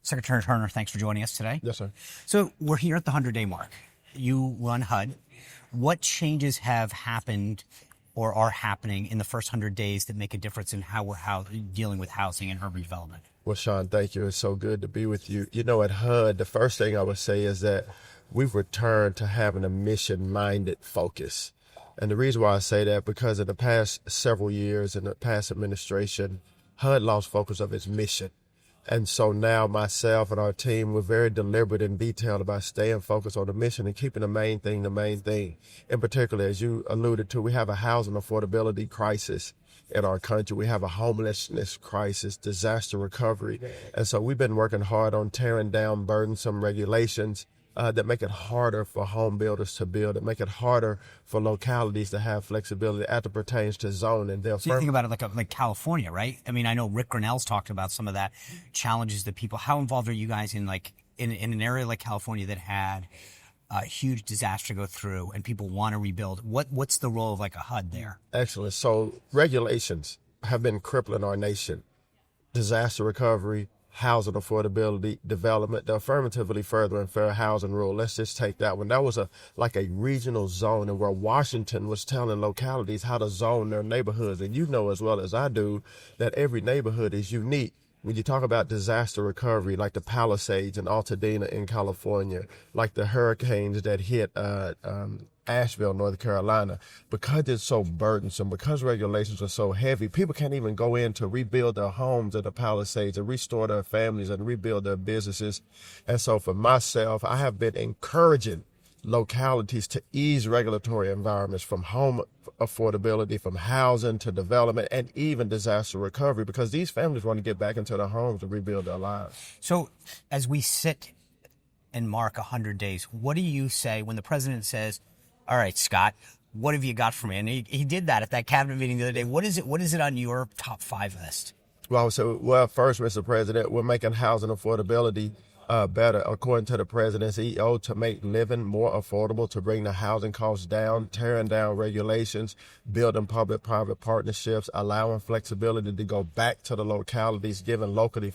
Secretary Turner, thanks for joining us today. Yes, sir. So we're here at the 100-day mark. You run HUD. What changes have happened or are happening in the first 100 days that make a difference in how we're dealing with housing and urban development? Well, Sean, thank you. It's so good to be with you. You know, at HUD, the first thing I would say is that we've returned to having a mission-minded focus. And the reason why I say that, because in the past several years, in the past administration, HUD lost focus of its mission. And so now myself and our team, we're very deliberate and detailed about staying focused on the mission and keeping the main thing the main thing. In particular, as you alluded to, we have a housing affordability crisis in our country. We have a homelessness crisis, disaster recovery. And so we've been working hard on tearing down burdensome regulations that make it harder for home builders to build, that make it harder for localities to have flexibility as it pertains to zoning. So you think about it like California, right? I mean, I know Rick Grinnell's talked about some of that challenges that people. How involved are you guys in in an area like California that had a huge disaster go through and people want to rebuild? What's the role of like a HUD there? Excellent. So regulations have been crippling our nation. Disaster recovery, housing affordability, development, the affirmatively further and fair housing rule. Let's just take that one. That was like a regional zone, and where Washington was telling localities how to zone their neighborhoods. And you know as well as I do that every neighborhood is unique. When you talk about disaster recovery, like the Palisades in Altadena in California, like the hurricanes that hit Asheville, North Carolina, because it's so burdensome, because regulations are so heavy, people can't even go in to rebuild their homes in the Palisades and restore their families and rebuild their businesses. And so for myself, I have been encouraging localities to ease regulatory environments from home affordability, from housing to development, and even disaster recovery, because these families want to get back into their homes and rebuild their lives. So as we sit and mark 100 days, what do you say when the president says, all right, Scott, what have you got for me? And he did that at that cabinet meeting the other day. What is it on your top 5 list? Well, first, Mr. President, we're making housing affordability better, according to the president's EO, to make living more affordable, to bring the housing costs down, tearing down regulations, building public-private partnerships, allowing flexibility to go back to the localities, giving locally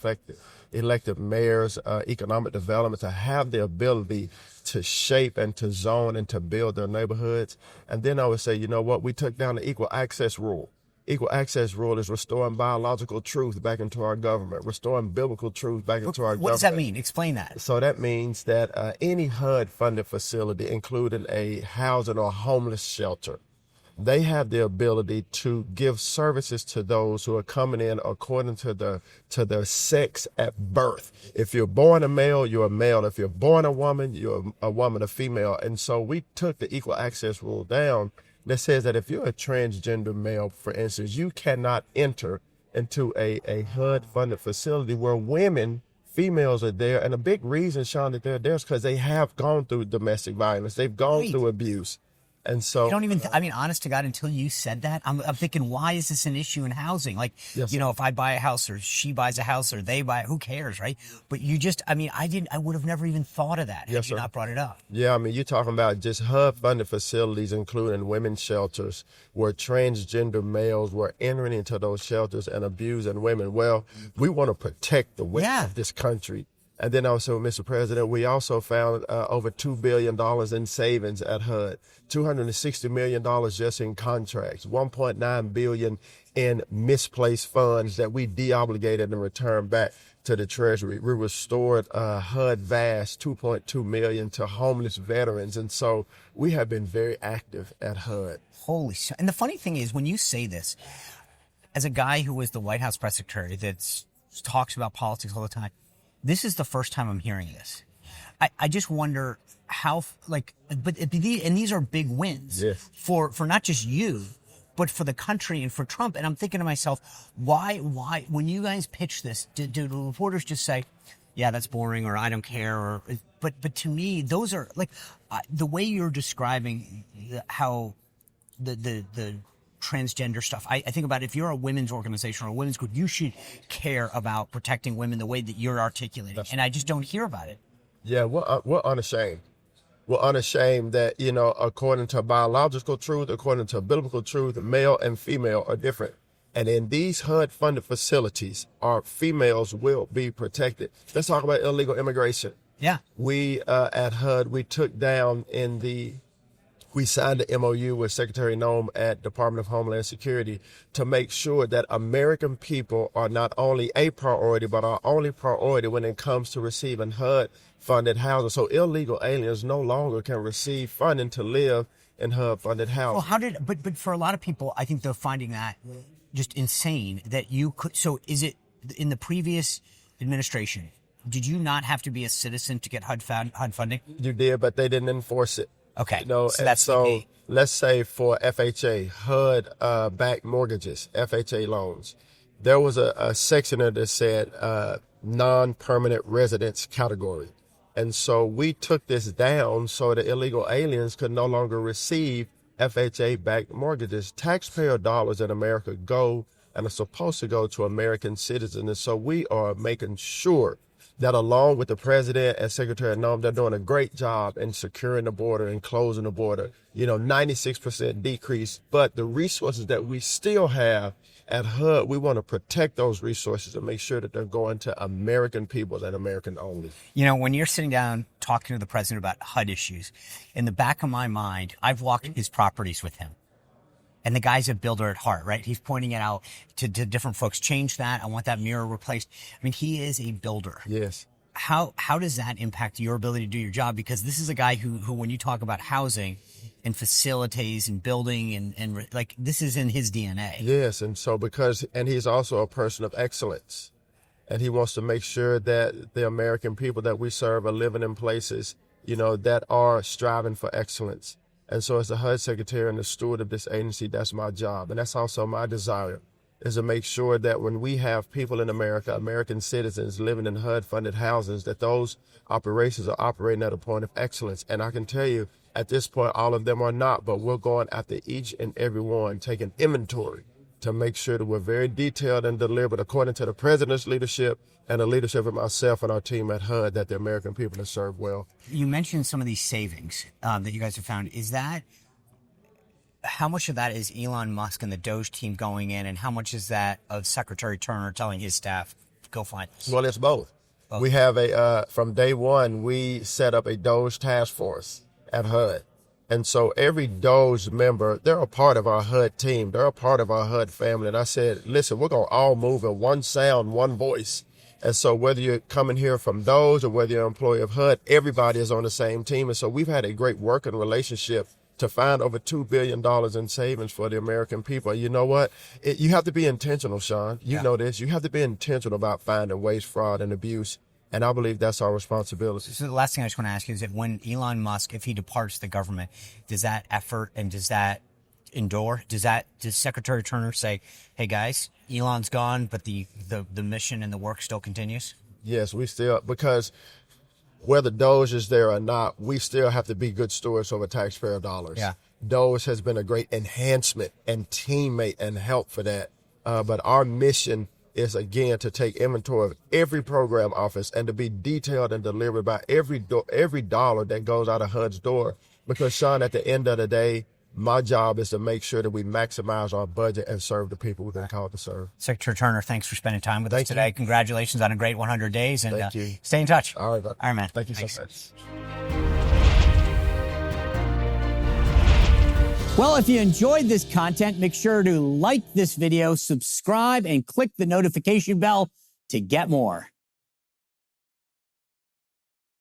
elected mayors, economic development to have the ability to shape and to zone and to build their neighborhoods. And then I would say, you know what, we took down the equal access rule. Equal access rule is restoring biological truth back into our government, restoring biblical truth back into our government. What does that mean? Explain that. So that means that any HUD-funded facility, including a housing or homeless shelter, they have the ability to give services to those who are coming in according to their sex at birth. If you're born a male, you're a male. If you're born a woman, you're a woman, a female. And so we took the equal access rule down that says that if you're a transgender male, for instance, you cannot enter into a HUD-funded facility where females are there. And a big reason, Sean, that they're there is because they have gone through domestic violence. They've gone through abuse. And so, you don't even, honest to God, until you said that, I'm thinking, why is this an issue in housing? Like, yes, you know, if I buy a house or she buys a house or they buy it, who cares, right? But you just, I would have never even thought of that had you not brought it up. Yeah, you're talking about just HUD-funded facilities, including women's shelters, where transgender males were entering into those shelters and abusing women. Well, we want to protect the women of this country. And then also, Mr. President, we also found over $2 billion in savings at HUD, $260 million just in contracts, $1.9 billion in misplaced funds that we deobligated and returned back to the Treasury. We restored HUD VAST, $2.2 million to homeless veterans. And so we have been very active at HUD. Holy shit. And the funny thing is, when you say this, as a guy who was the White House press secretary that talks about politics all the time, this is the first time I'm hearing this. I just wonder how, and these are big wins for not just you, but for the country and for Trump. And I'm thinking to myself, why, when you guys pitch this, do the reporters just say, yeah, that's boring, or I don't care, but to me, those are the way you're describing how the transgender stuff. I think about if you're a women's organization or a women's group, you should care about protecting women the way that you're articulating. And I just don't hear about it. Yeah, we're unashamed. We're unashamed that, according to biological truth, according to biblical truth, male and female are different. And in these HUD-funded facilities, our females will be protected. Let's talk about illegal immigration. Yeah. We, at HUD, we signed the MOU with Secretary Nome at Department of Homeland Security to make sure that American people are not only a priority, but our only priority when it comes to receiving HUD-funded housing. So illegal aliens no longer can receive funding to live in HUD-funded housing. Well, but for a lot of people, I think they're finding that just insane that you could. So is it in the previous administration, did you not have to be a citizen to get HUD funding? You did, but they didn't enforce it. Okay. You know, so let's say for FHA, HUD-backed mortgages, FHA loans, there was a section that said non-permanent residence category. And so we took this down so the illegal aliens could no longer receive FHA-backed mortgages. Taxpayer dollars in America go and are supposed to go to American citizens. And so we are making sure that along with the president and Secretary Nome, they're doing a great job in securing the border and closing the border. 96% decrease, but the resources that we still have at HUD, we want to protect those resources and make sure that they're going to American people and American only. When you're sitting down talking to the president about HUD issues, in the back of my mind, I've walked his properties with him. And the guy's a builder at heart, right? He's pointing it out to different folks. Change that. I want that mirror replaced. I mean, he is a builder. Yes. How does that impact your ability to do your job? Because this is a guy who when you talk about housing and facilities and building and like this is in his DNA. Yes, and so and he's also a person of excellence. And he wants to make sure that the American people that we serve are living in places, that are striving for excellence. And so as the HUD secretary and the steward of this agency, that's my job. And that's also my desire, is to make sure that when we have people in America, American citizens living in HUD-funded houses, that those operations are operating at a point of excellence. And I can tell you, at this point, all of them are not, but we're going after each and every one, taking inventory to make sure that we're very detailed and deliberate according to the president's leadership and the leadership of myself and our team at HUD, that the American people are served well. You mentioned some of these savings that you guys have found. How much of that is Elon Musk and the Doge team going in, and how much is that of Secretary Turner telling his staff, go find this? Well, it's both. We have from day one, we set up a Doge task force at HUD. And so every Doge member, they're a part of our HUD team. They're a part of our HUD family. And I said, listen, we're going to all move in one sound, one voice. And so whether you're coming here from Doge or whether you're an employee of HUD, everybody is on the same team. And so we've had a great working relationship to find over $2 billion in savings for the American people. You know what? You have to be intentional, Sean. You know this. You have to be intentional about finding waste, fraud, and abuse. And I believe that's our responsibility. So the last thing I just want to ask you is that when Elon Musk, if he departs the government, does that effort and does that endure? Does Secretary Turner say, hey guys, Elon's gone, but the mission and the work still continues? Yes, we still, because whether Doge is there or not, we still have to be good stewards over taxpayer dollars. Yeah. Doge has been a great enhancement and teammate and help for that. But our mission is, again, to take inventory of every program office and to be detailed and deliberate about every dollar that goes out of HUD's door. Because, Sean, at the end of the day, my job is to make sure that we maximize our budget and serve the people we've been called to serve. Secretary Turner, thanks for spending time with us today. Congratulations on a great 100 days. And Thank you. Stay in touch. All right, All right, man. Thank you so much. Well, if you enjoyed this content, make sure to like this video, subscribe, and click the notification bell to get more.